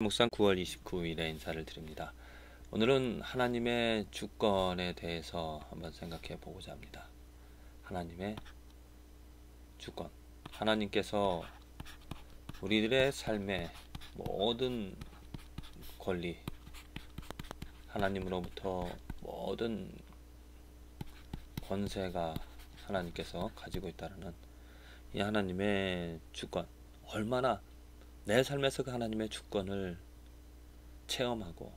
목상 9월 29일에 인사를 드립니다. 오늘은 하나님의 주권에 대해서 한번 생각해 보고자 합니다. 하나님의 주권. 하나님께서 우리들의 삶의 모든 권리, 하나님으로부터 모든 권세가 하나님께서 가지고 있다는 이 하나님의 주권, 얼마나 내 삶에서 그 하나님의 주권을 체험하고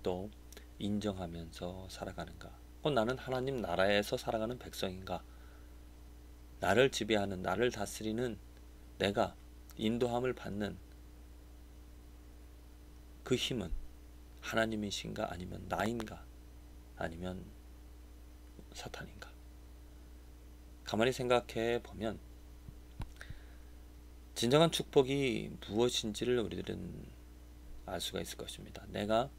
또 인정하면서 살아가는가? 나는 하나님 나라에서 살아가는 백성인가? 나를 지배하는, 나를 다스리는, 내가 인도함을 받는 그 힘은 하나님이신가? 아니면 나인가? 아니면 사탄인가? 가만히 생각해 보면 진정한 축복이 무엇인지를 우리들은 알 수가 있을 것입니다. 내가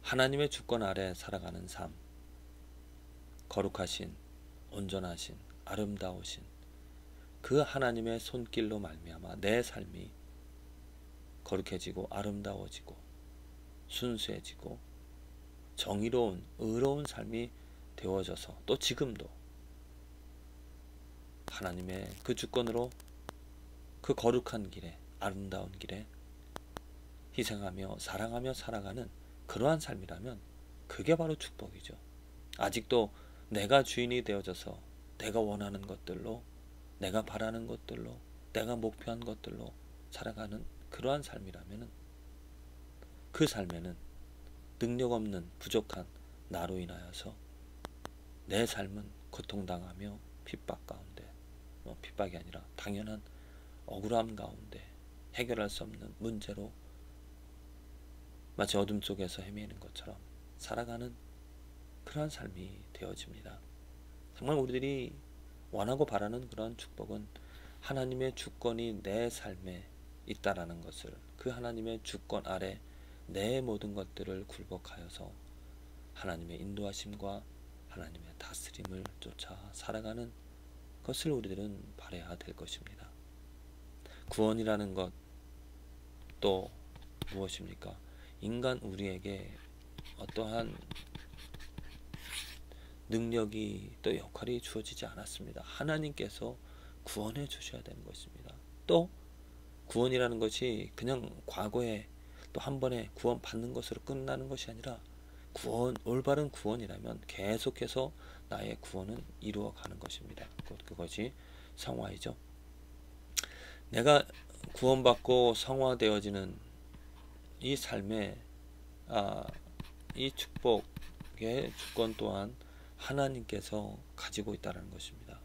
하나님의 주권 아래 살아가는 삶, 거룩하신, 온전하신, 아름다우신 그 하나님의 손길로 말미암아 내 삶이 거룩해지고 아름다워지고 순수해지고 정의로운, 의로운 삶이 되어져서 또 지금도 하나님의 그 주권으로 그 거룩한 길에, 아름다운 길에 희생하며 사랑하며 살아가는 그러한 삶이라면 그게 바로 축복이죠. 아직도 내가 주인이 되어져서 내가 원하는 것들로, 내가 바라는 것들로, 내가 목표한 것들로 살아가는 그러한 삶이라면 그 삶에는 능력 없는 부족한 나로 인하여서 내 삶은 고통당하며 핍박 가운데, 핍박이 아니라 당연한 억울함 가운데 해결할 수 없는 문제로 마치 어둠 속에서 헤매는 것처럼 살아가는 그러한 삶이 되어집니다. 정말 우리들이 원하고 바라는 그런 축복은 하나님의 주권이 내 삶에 있다라는 것을, 그 하나님의 주권 아래 내 모든 것들을 굴복하여서 하나님의 인도하심과 하나님의 다스림을 쫓아 살아가는 것을 우리들은 바라야 될 것입니다. 구원이라는 것 또 무엇입니까? 인간 우리에게 어떠한 능력이 또 역할이 주어지지 않았습니다. 하나님께서 구원해 주셔야 되는 것입니다. 또 구원이라는 것이 그냥 과거에 또 한 번에 구원 받는 것으로 끝나는 것이 아니라 구원, 올바른 구원이라면 계속해서 나의 구원은 이루어가는 것입니다. 그것이 성화이죠. 내가 구원받고 성화되어지는 이 삶의 이 축복의 주권 또한 하나님께서 가지고 있다는 것입니다.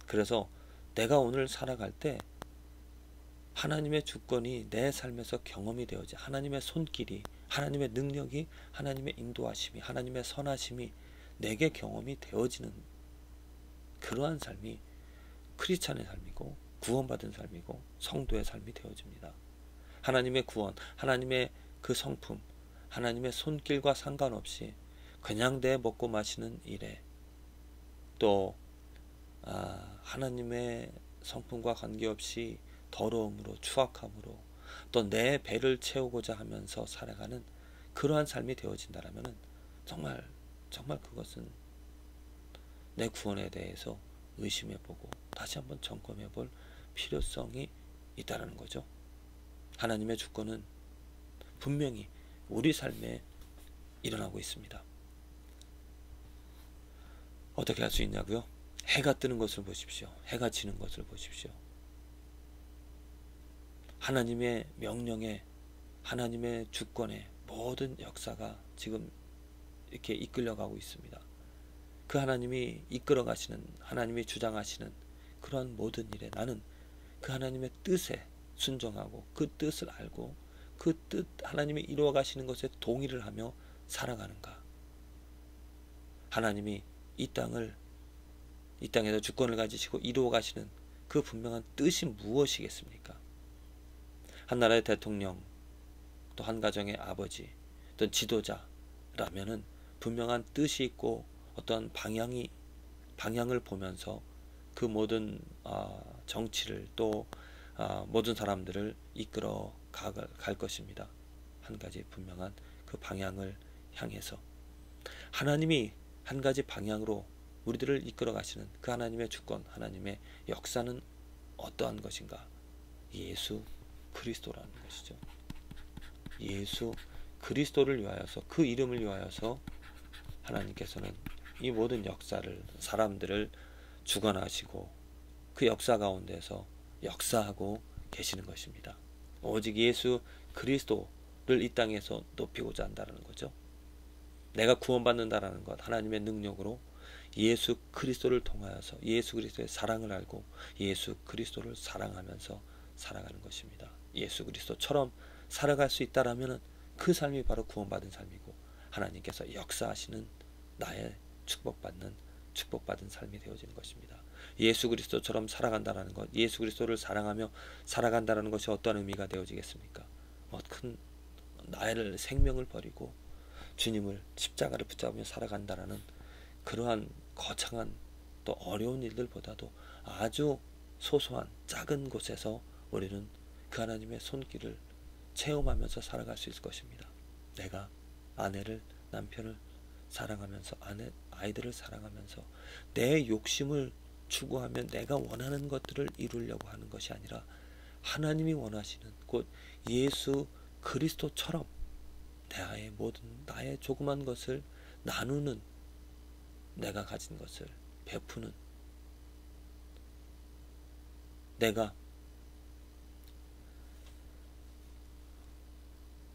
그래서 내가 오늘 살아갈 때 하나님의 주권이 내 삶에서 경험이 되어지, 하나님의 손길이, 하나님의 능력이, 하나님의 인도하심이, 하나님의 선하심이 내게 경험이 되어지는 그러한 삶이 크리스찬의 삶이고 구원받은 삶이고 성도의 삶이 되어집니다. 하나님의 구원, 하나님의 그 성품, 하나님의 손길과 상관없이 그냥 내 먹고 마시는 일에 또 하나님의 성품과 관계없이 더러움으로, 추악함으로 또 내 배를 채우고자 하면서 살아가는 그러한 삶이 되어진다면 정말 그것은 내 구원에 대해서 의심해보고 다시 한번 점검해볼 필요성이 있다는 거죠. 하나님의 주권은 분명히 우리 삶에 일어나고 있습니다. 어떻게 할 수 있냐고요? 해가 뜨는 것을 보십시오. 해가 지는 것을 보십시오. 하나님의 명령에, 하나님의 주권에 모든 역사가 지금 이렇게 이끌려가고 있습니다. 그 하나님이 이끌어 가시는, 하나님이 주장하시는 그런 모든 일에 나는 그 하나님의 뜻에 순종하고 그 뜻을 알고 그 뜻, 하나님이 이루어 가시는 것에 동의를 하며 살아가는가? 하나님이 이 땅에서 주권을 가지시고 이루어 가시는 그 분명한 뜻이 무엇이겠습니까? 한 나라의 대통령, 또 한 가정의 아버지, 또 지도자라면은 분명한 뜻이 있고 어떤 방향을 보면서 그 모든 정치를 또 모든 사람들을 이끌어 갈 것입니다. 한 가지 분명한 그 방향을 향해서 하나님이 한 가지 방향으로 우리들을 이끌어 가시는 그 하나님의 주권, 하나님의 역사는 어떠한 것인가? 예수 그리스도라는 것이죠. 예수 그리스도를 위하여서, 그 이름을 위하여서 하나님께서는 이 모든 역사를, 사람들을 주관하시고 그 역사 가운데서 역사하고 계시는 것입니다. 오직 예수 그리스도를 이 땅에서 높이고자 한다는 거죠. 내가 구원받는다라는 것, 하나님의 능력으로 예수 그리스도를 통하여서 예수 그리스도의 사랑을 알고 예수 그리스도를 사랑하면서 살아가는 것입니다. 예수 그리스도처럼 살아갈 수 있다라면 그 삶이 바로 구원받은 삶이고 하나님께서 역사하시는 나의 축복받은 삶이 되어지는 것입니다. 예수 그리스도처럼 살아간다라는 것, 예수 그리스도를 사랑하며 살아간다라는 것이 어떤 의미가 되어지겠습니까? 큰 나의 생명을 버리고 주님을 십자가를 붙잡으며 살아간다라는 그러한 거창한 또 어려운 일들보다도 아주 소소한 작은 곳에서 우리는 그 하나님의 손길을 체험하면서 살아갈 수 있을 것입니다. 내가 아내를, 남편을 사랑하면서, 아이들을 사랑하면서 내 욕심을 추구하며 내가 원하는 것들을 이루려고 하는 것이 아니라 하나님이 원하시는 곧 예수 그리스도처럼 나의 모든, 나의 조그만 것을 나누는, 내가 가진 것을 베푸는, 내가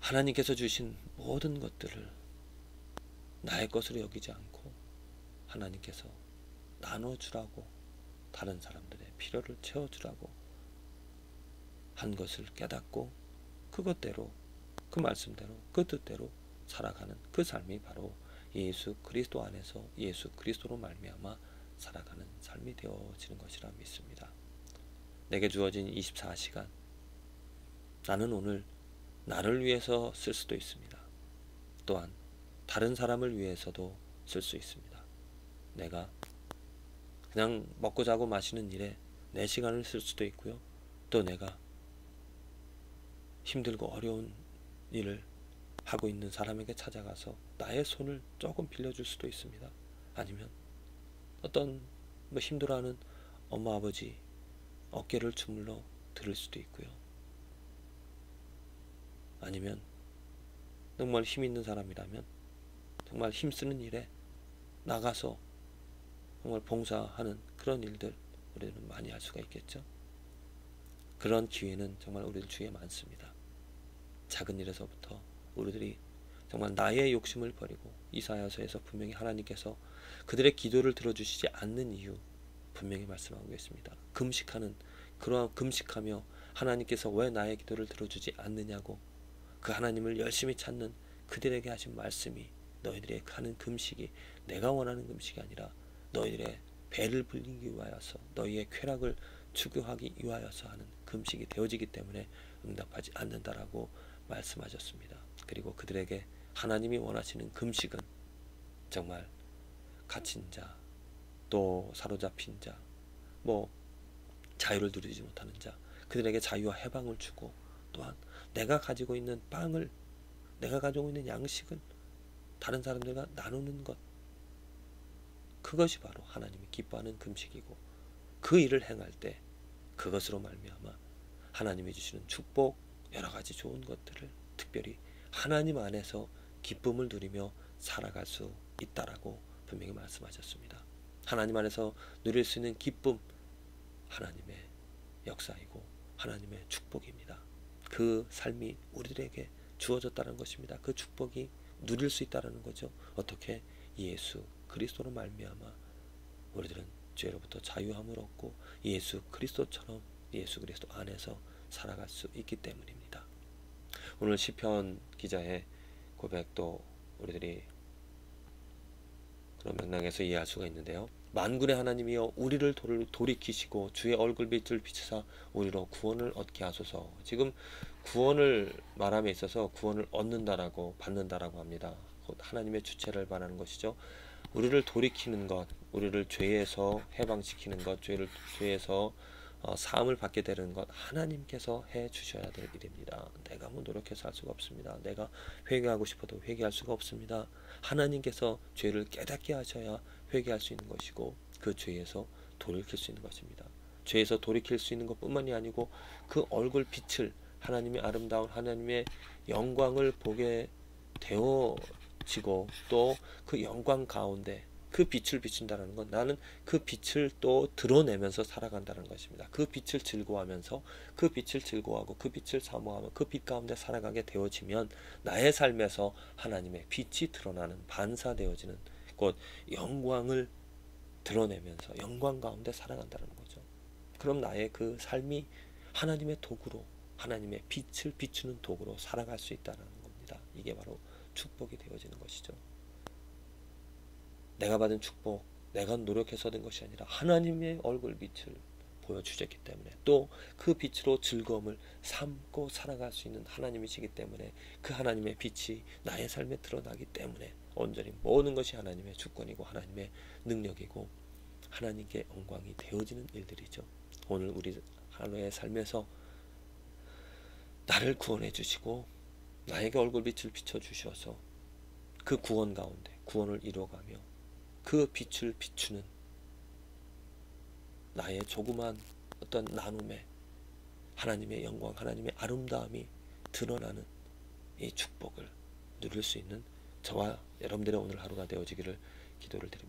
하나님께서 주신 모든 것들을 나의 것으로 여기지 않고 하나님께서 나눠주라고, 다른 사람들의 필요를 채워주라고 한 것을 깨닫고 그것대로, 그 말씀대로, 그 뜻대로 살아가는 그 삶이 바로 예수 그리스도 안에서 예수 그리스도로 말미암아 살아가는 삶이 되어지는 것이라 믿습니다. 내게 주어진 24시간, 나는 오늘 나를 위해서 쓸 수도 있습니다. 또한 다른 사람을 위해서도 쓸 수 있습니다. 내가 그냥 먹고 자고 마시는 일에 내 시간을 쓸 수도 있고요. 또 내가 힘들고 어려운 일을 하고 있는 사람에게 찾아가서 나의 손을 조금 빌려줄 수도 있습니다. 아니면 어떤 힘들어하는 엄마 아버지 어깨를 주물러 들을 수도 있고요. 아니면 정말 힘 있는 사람이라면 정말 힘쓰는 일에 나가서 정말 봉사하는 그런 일들 우리는 많이 할 수가 있겠죠. 그런 기회는 정말 우리들 주위에 많습니다. 작은 일에서부터 우리들이 정말 나의 욕심을 버리고, 이사야서에서 분명히 하나님께서 그들의 기도를 들어주시지 않는 이유 분명히 말씀하고 계십니다. 그러한 금식하며 하나님께서 왜 나의 기도를 들어주지 않느냐고 그 하나님을 열심히 찾는 그들에게 하신 말씀이, 너희들의 하는 금식이 내가 원하는 금식이 아니라 너희들의 배를 불리기 위하여서, 너희의 쾌락을 추구하기 위하여서 하는 금식이 되어지기 때문에 응답하지 않는다라고 말씀하셨습니다. 그리고 그들에게 하나님이 원하시는 금식은 정말 갇힌 자, 또 사로잡힌 자, 자유를 누리지 못하는 자, 그들에게 자유와 해방을 주고, 또한 내가 가지고 있는 빵을, 내가 가지고 있는 양식을 다른 사람들과 나누는 것, 그것이 바로 하나님이 기뻐하는 금식이고, 그 일을 행할 때 그것으로 말미암아 하나님이 주시는 축복, 여러 가지 좋은 것들을 특별히 하나님 안에서 기쁨을 누리며 살아갈 수 있다라고 분명히 말씀하셨습니다. 하나님 안에서 누릴 수 있는 기쁨, 하나님의 역사이고 하나님의 축복입니다. 그 삶이 우리들에게 주어졌다는 것입니다. 그 축복이 누릴 수 있다는 거죠. 어떻게? 예수 그리스도로 말미암아 우리들은 죄로부터 자유함을 얻고 예수 그리스도처럼 예수 그리스도 안에서 살아갈 수 있기 때문입니다. 오늘 시편 기자의 고백도 우리들이 그런 맥락에서 이해할 수가 있는데요. 만군의 하나님이여 우리를 돌이키시고 주의 얼굴빛을 비추사 우리로 구원을 얻게 하소서. 지금 구원을 말함에 있어서 구원을 얻는다라고, 받는다라고 합니다. 곧 하나님의 주체를 말하는 것이죠. 우리를 돌이키는 것, 우리를 죄에서 해방시키는 것, 죄에서 사함을 받게 되는 것 하나님께서 해 주셔야 될 일입니다. 내가 뭐 노력해서 할 수가 없습니다. 내가 회개하고 싶어도 회개할 수가 없습니다. 하나님께서 죄를 깨닫게 하셔야 회개할 수 있는 것이고 그 죄에서 돌이킬 수 있는 것입니다. 죄에서 돌이킬 수 있는 것뿐만이 아니고 그 얼굴 빛을 하나님의 아름다운 하나님의 영광을 보게 되어지고 또 그 영광 가운데 그 빛을 비춘다는 건 나는 그 빛을 또 드러내면서 살아간다는 것입니다. 그 빛을 즐거워하면서 그 빛을 즐거워하고 그 빛을 사모하며 그 빛 가운데 살아가게 되어지면 나의 삶에서 하나님의 빛이 드러나는 반사되어지는 곧 영광을 드러내면서 영광 가운데 살아간다는 거죠. 그럼 나의 그 삶이 하나님의 도구로 하나님의 빛을 비추는 도구로 살아갈 수 있다는 겁니다. 이게 바로 축복이 되어지는 것이죠. 내가 받은 축복, 내가 노력해서 된 것이 아니라 하나님의 얼굴 빛을 보여주셨기 때문에 또 그 빛으로 즐거움을 삼고 살아갈 수 있는 하나님이시기 때문에 그 하나님의 빛이 나의 삶에 드러나기 때문에 온전히 모든 것이 하나님의 주권이고 하나님의 능력이고 하나님께 영광이 되어지는 일들이죠. 오늘 우리 하루의 삶에서 나를 구원해 주시고 나에게 얼굴빛을 비춰주셔서 그 구원 가운데 구원을 이루어가며 그 빛을 비추는 나의 조그만 어떤 나눔에 하나님의 영광, 하나님의 아름다움이 드러나는 이 축복을 누릴 수 있는 저와 여러분들의 오늘 하루가 되어지기를 기도를 드립니다.